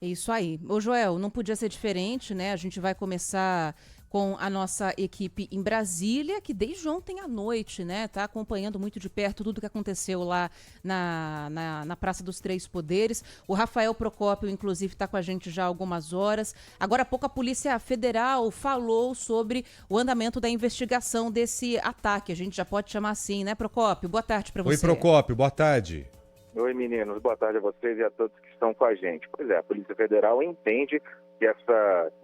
É isso aí. Ô, Joel, não podia ser diferente, né? A gente vai começar com a nossa equipe em Brasília, que desde ontem à noite, né, tá acompanhando muito de perto tudo que aconteceu lá na Praça dos Três Poderes. O Rafael Procópio, inclusive, está com a gente já há algumas horas. Agora há pouco a Polícia Federal falou sobre o andamento da investigação desse ataque. A gente já pode chamar assim, né, Procópio? Boa tarde para Oi, você. Procópio, boa tarde. Oi, meninos. Boa tarde a vocês e a todos que estão com a gente. Pois é, a Polícia Federal entende que esse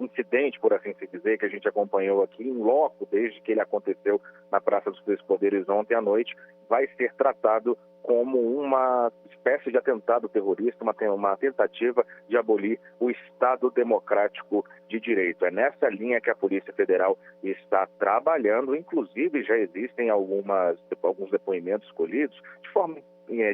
incidente, por assim se dizer, que a gente acompanhou aqui em loco desde que ele aconteceu na Praça dos Três Poderes ontem à noite, vai ser tratado como uma espécie de atentado terrorista, uma tentativa de abolir o Estado Democrático de Direito. É nessa linha que a Polícia Federal está trabalhando, inclusive já existem alguns depoimentos colhidos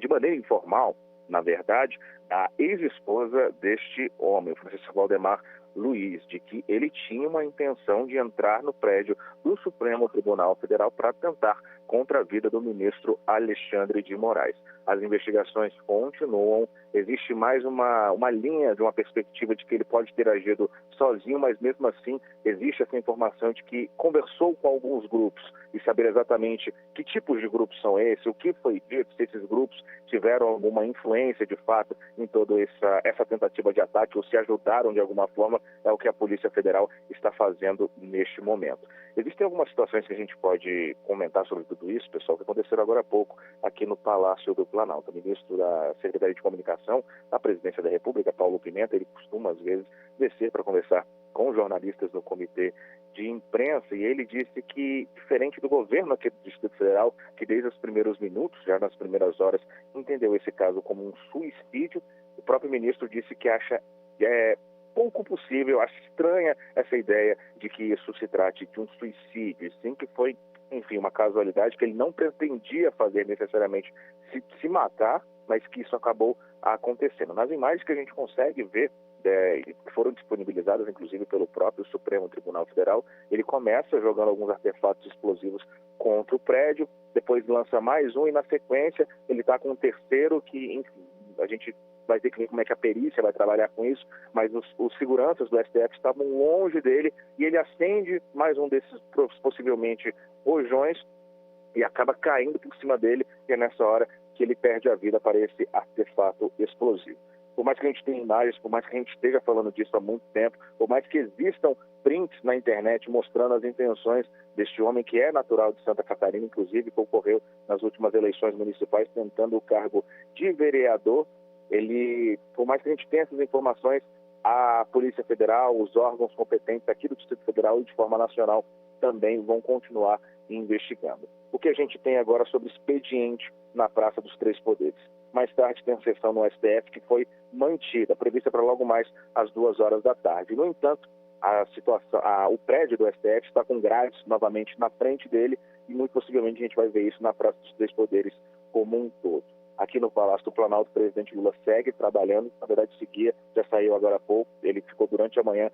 de maneira informal, na verdade, a ex-esposa deste homem, o Francisco Valdemar Luiz, de que ele tinha uma intenção de entrar no prédio do Supremo Tribunal Federal para tentar contra a vida do ministro Alexandre de Moraes. As investigações continuam, existe mais uma linha de uma perspectiva de que ele pode ter agido sozinho, mas mesmo assim existe essa informação de que conversou com alguns grupos e saber exatamente que tipos de grupos são esses, o que foi dito, se esses grupos tiveram alguma influência de fato em toda essa tentativa de ataque ou se ajudaram de alguma forma, é o que a Polícia Federal está fazendo neste momento. Existem algumas situações que a gente pode comentar sobre tudo isso, pessoal, que aconteceram agora há pouco aqui no Palácio do Planalto. O ministro da Secretaria de Comunicação da Presidência da República, Paulo Pimenta, ele costuma às vezes descer para conversar com jornalistas no comitê de imprensa, e ele disse que, diferente do governo aqui do Distrito Federal, que desde os primeiros minutos, já nas primeiras horas, entendeu esse caso como um suicídio, o próprio ministro disse que acha pouco possível, acha estranha essa ideia de que isso se trate de um suicídio, sim que foi, enfim, uma casualidade, que ele não pretendia fazer necessariamente se matar, mas que isso acabou acontecendo. Nas imagens que a gente consegue ver, que foram disponibilizadas inclusive pelo próprio Supremo Tribunal Federal, ele começa jogando alguns artefatos explosivos contra o prédio, depois lança mais um e na sequência ele está com um terceiro que, enfim, a gente vai ter que ver como é que a perícia vai trabalhar com isso, mas os seguranças do STF estavam longe dele e ele acende mais um desses possivelmente rojões e acaba caindo por cima dele, e é nessa hora que ele perde a vida para esse artefato explosivo. Por mais que a gente tenha imagens, por mais que a gente esteja falando disso há muito tempo, por mais que existam prints na internet mostrando as intenções deste homem que é natural de Santa Catarina, inclusive que ocorreu nas últimas eleições municipais tentando o cargo de vereador, por mais que a gente tenha essas informações, a Polícia Federal, os órgãos competentes aqui do Distrito Federal e de forma nacional também vão continuar investigando. O que a gente tem agora sobre expediente na Praça dos Três Poderes? Mais tarde tem a sessão no STF que foi mantida, prevista para logo mais às 2 horas da tarde. No entanto, o prédio do STF está com grades novamente na frente dele e muito possivelmente a gente vai ver isso na Praça dos Três Poderes como um todo. Aqui no Palácio do Planalto, o presidente Lula segue trabalhando, na verdade seguia, já saiu agora há pouco, ele ficou durante a manhã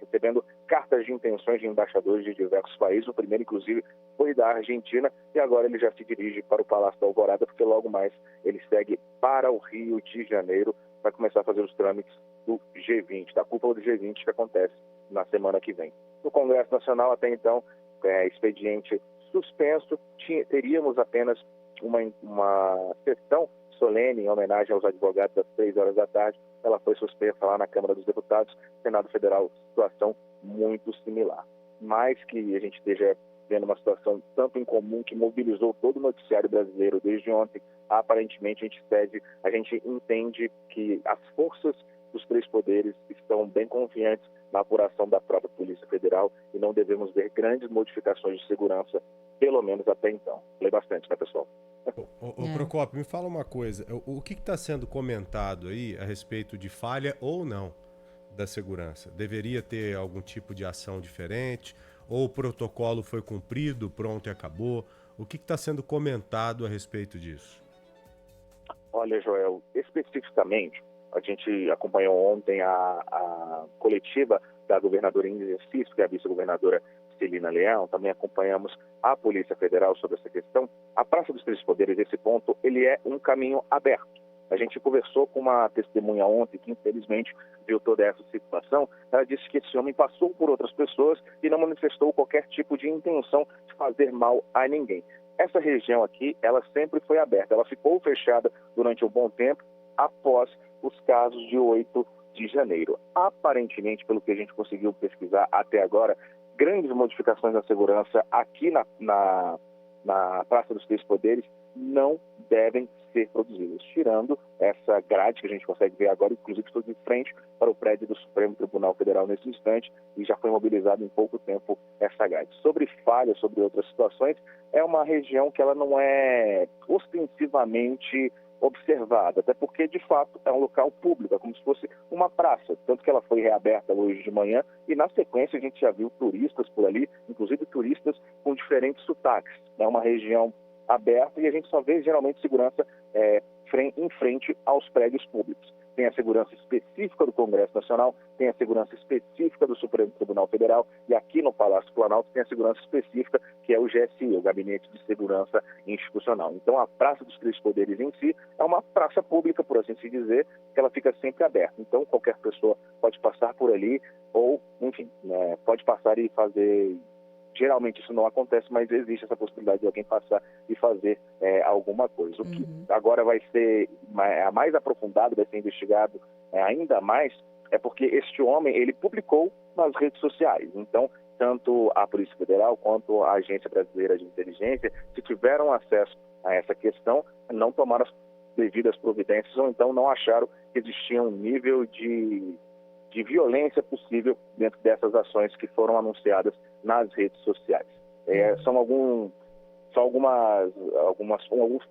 recebendo cartas de intenções de embaixadores de diversos países, o primeiro inclusive foi da Argentina, e agora ele já se dirige para o Palácio da Alvorada, porque logo mais ele segue para o Rio de Janeiro, vai começar a fazer os trâmites do G20, da cúpula do G20 que acontece na semana que vem. No Congresso Nacional, até então, expediente suspenso, teríamos apenas uma sessão solene em homenagem aos advogados às 3 horas da tarde. Ela foi suspensa lá na Câmara dos Deputados, Senado Federal, situação muito similar. Mais que a gente esteja vendo uma situação tanto incomum que mobilizou todo o noticiário brasileiro desde ontem, aparentemente a gente entende que as forças dos três poderes estão bem confiantes na apuração da própria Polícia Federal e não devemos ver grandes modificações de segurança, pelo menos até então. Falei bastante, né, pessoal? Ô, Procópio, me fala uma coisa. O que está sendo comentado aí a respeito de falha ou não da segurança? Deveria ter algum tipo de ação diferente? Ou o protocolo foi cumprido, pronto e acabou? O que está sendo comentado a respeito disso? Olha, Joel, especificamente, a gente acompanhou ontem a coletiva da governadora em exercício, que é a vice-governadora Celina Leão, também acompanhamos a Polícia Federal sobre essa questão. A Praça dos Três Poderes, esse ponto, ele é um caminho aberto. A gente conversou com uma testemunha ontem que, infelizmente, viu toda essa situação. Ela disse que esse homem passou por outras pessoas e não manifestou qualquer tipo de intenção de fazer mal a ninguém. Essa região aqui, ela sempre foi aberta. Ela ficou fechada durante um bom tempo após os casos de 8 de janeiro. Aparentemente, pelo que a gente conseguiu pesquisar até agora, grandes modificações na segurança aqui na Praça dos Três Poderes não devem ser produzidas, tirando essa grade que a gente consegue ver agora. Inclusive, estou de frente para o prédio do Supremo Tribunal Federal nesse instante e já foi mobilizado em pouco tempo essa grade. Sobre falhas, sobre outras situações, é uma região que ela não é ostensivamente observada, até porque, de fato, é um local público, é como se fosse uma praça, tanto que ela foi reaberta hoje de manhã e, na sequência, a gente já viu turistas por ali, inclusive turistas com diferentes sotaques. É uma região aberta e a gente só vê, geralmente, segurança em frente aos prédios públicos. Tem a segurança específica do Congresso Nacional, tem a segurança específica do Supremo Tribunal Federal e aqui no Palácio Planalto tem a segurança específica, que é o GSI, o Gabinete de Segurança Institucional. Então, a Praça dos Três Poderes em si é uma praça pública, por assim se dizer, que ela fica sempre aberta. Então, qualquer pessoa pode passar por ali ou, enfim, pode passar e fazer... Geralmente isso não acontece, mas existe essa possibilidade de alguém passar e fazer alguma coisa. O que agora vai ser mais aprofundado, vai ser investigado ainda mais, é porque este homem, ele publicou nas redes sociais. Então, tanto a Polícia Federal quanto a Agência Brasileira de Inteligência, se tiveram acesso a essa questão, não tomaram as devidas providências ou então não acharam que existia um nível de violência possível dentro dessas ações que foram anunciadas nas redes sociais. São alguns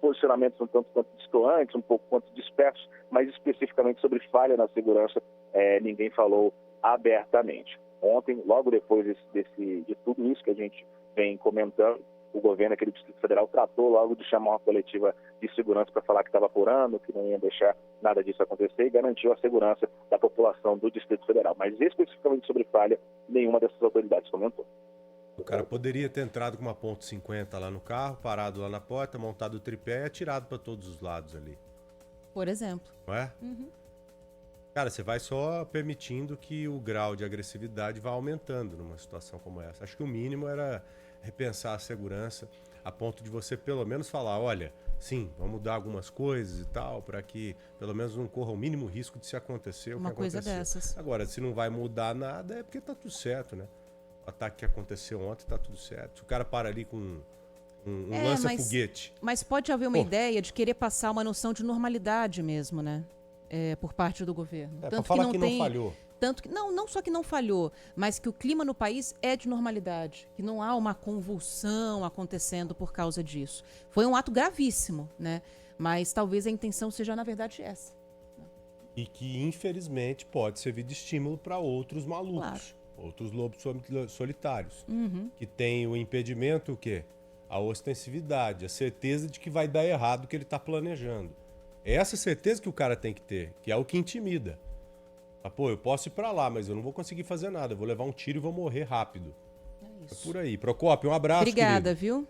posicionamentos um tanto quanto distantes, um pouco quanto dispersos, mas especificamente sobre falha na segurança, ninguém falou abertamente. Ontem, logo depois de tudo isso que a gente vem comentando, o governo aqui do Distrito Federal tratou logo de chamar uma coletiva de segurança para falar que estava apurando, que não ia deixar nada disso acontecer e garantiu a segurança da população do Distrito Federal. Mas especificamente sobre falha, nenhuma dessas autoridades comentou. O cara poderia ter entrado com uma .50 lá no carro, parado lá na porta, montado o tripé e atirado para todos os lados ali. Por exemplo. Não é? Cara, você vai só permitindo que o grau de agressividade vá aumentando numa situação como essa. Acho que o mínimo era repensar a segurança a ponto de você pelo menos falar, olha, sim, vamos mudar algumas coisas e tal, para que pelo menos não corra o mínimo risco de se acontecer o que aconteceu. Uma coisa dessas. Agora, se não vai mudar nada, é porque tá tudo certo, né? O ataque que aconteceu ontem tá tudo certo. Se o cara para ali com um lança-foguete. Mas pode haver uma ideia de querer passar uma noção de normalidade mesmo, né? Por parte do governo. Tanto pra falar que não falhou. Tanto que, não só que não falhou, mas que o clima no país é de normalidade, que não há uma convulsão acontecendo por causa disso. Foi um ato gravíssimo, né? Mas talvez a intenção seja, na verdade, essa. E que, infelizmente, pode servir de estímulo para outros malucos, outros lobos solitários, que tem o impedimento, o quê? A ostensividade, a certeza de que vai dar errado o que ele está planejando. É essa certeza que o cara tem que ter, que é o que intimida. Pô, eu posso ir pra lá, mas eu não vou conseguir fazer nada. Eu vou levar um tiro e vou morrer rápido. É por aí. Procópio, um abraço, obrigada, querido. Viu?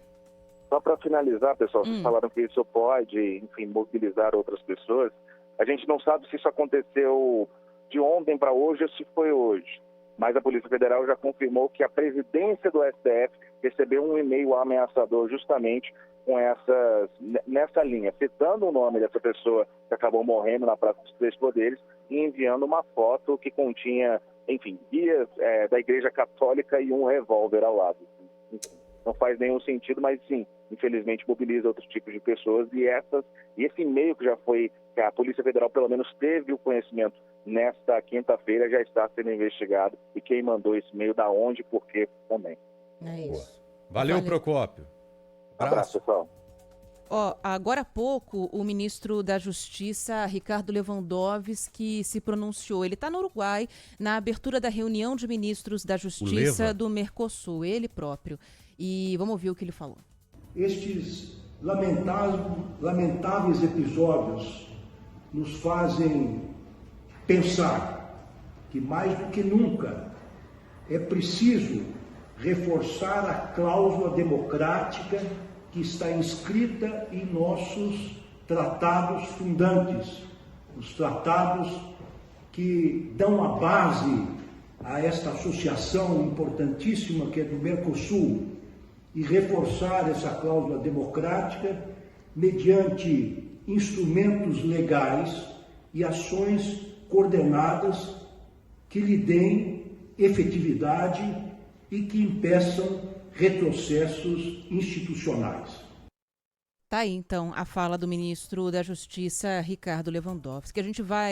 Só para finalizar, pessoal, vocês falaram que isso pode, enfim, mobilizar outras pessoas. A gente não sabe se isso aconteceu de ontem para hoje ou se foi hoje. Mas a Polícia Federal já confirmou que a presidência do STF recebeu um e-mail ameaçador justamente nessa linha, citando o nome dessa pessoa que acabou morrendo na Praça dos Três Poderes e enviando uma foto que continha, enfim, guias da Igreja Católica e um revólver ao lado. Não faz nenhum sentido, mas sim, infelizmente mobiliza outros tipos de pessoas e esse e-mail que a Polícia Federal pelo menos teve o conhecimento nesta quinta-feira já está sendo investigado e quem mandou esse e-mail, da onde e por quê também. É isso. Valeu, Procópio. Abraço, pessoal. Agora há pouco, o ministro da Justiça, Ricardo Lewandowski, se pronunciou. Ele está no Uruguai, na abertura da reunião de ministros da Justiça do Mercosul, ele próprio. E vamos ouvir o que ele falou. Estes lamentáveis episódios nos fazem pensar que, mais do que nunca, é preciso reforçar a cláusula democrática que está inscrita em nossos tratados fundantes, os tratados que dão a base a esta associação importantíssima que é do Mercosul e reforçar essa cláusula democrática mediante instrumentos legais e ações coordenadas que lhe deem efetividade e que impeçam retrocessos institucionais. Tá aí, então, a fala do ministro da Justiça, Ricardo Lewandowski. A gente vai